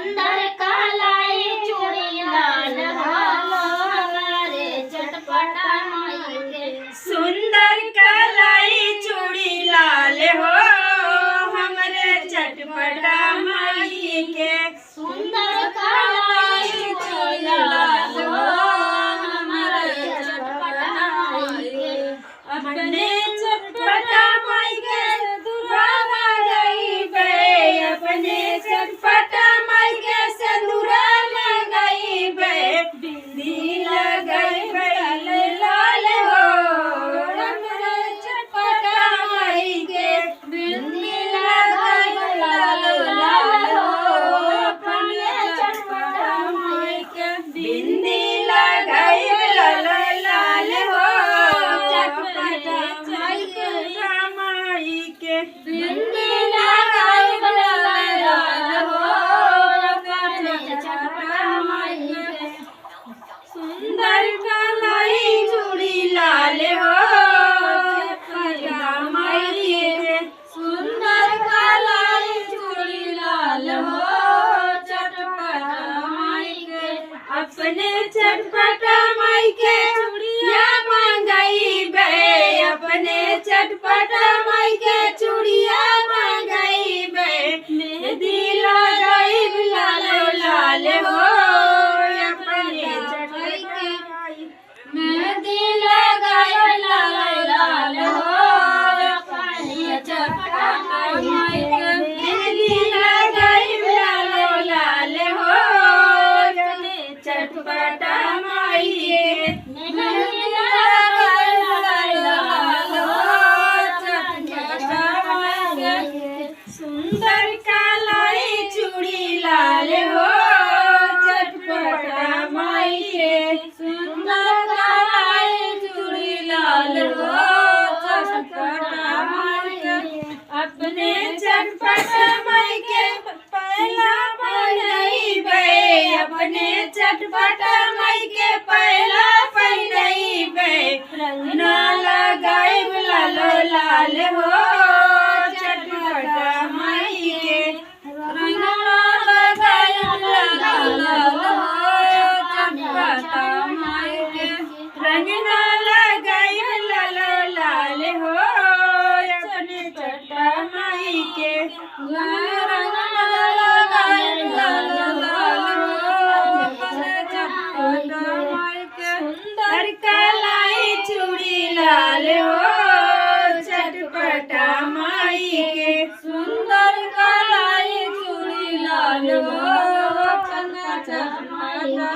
सुंदर कलाई चूड़ी लाल हो हमारे चटपटा माई के। सुंदर कलाई चूड़ी लाल हो हमरे चटपटा माई के। सुंदर कलाई चूड़ी लाल हो हमारे चटपटा माई के। अपने चटपटा माई के दुरावा गई बे, अपने चटपटा माई के सिंदूरा लगाई बे। बिंदी लगाई बे लाल हो हमरे चटपटा माई के। बिंदी लगाई लाल हो अपने चटपटा माई के। बिंदी लगाई लाल हो चटपटा माई के। बिंदी लगाई लाल हो अपने चटपटा माई के। सुंदर कलाई चूड़ी लाल हो चटपटा माई के। सुंदर कलाई चूड़ी लाल हो चटपटा माई के। अपने चटपटा माई के चूड़िया मांगई बे, अपने चटपटा माई के चूड़िया मांगई बे। मेहंदी लगाई लाल हो अपने चटपटा माई। मेहंदी लगाई लाल हो अपने चटपटा माई के। मेहंदी लगाई लाल हो अपने चटपटा माई के। मेहंदी लगाई लाल हो चटपटा माई के। सुंदर कलाई चूड़ी लाल हो चटपटा माई के। सुंदर कलाई चूड़ी लाल हो चटपटा माई के। अपने चटपटा माई के पहला पहनई बे, अपने चटपटा माई के पहला पहनई बे। रंगना लगाई लाल हो चटपटा माई के। रंगना लगाई लाल हो चटपटा माई के। रंगना लगाई लाल हो अपने चटपटा माई के। रंगना लगाई लाल हो अपने चटपटा माई के। सुंदर कलाई चूड़ी लाल हो चटपटा माई के। सुंदर कलाई चूड़ी लाल हो अपने चटपटा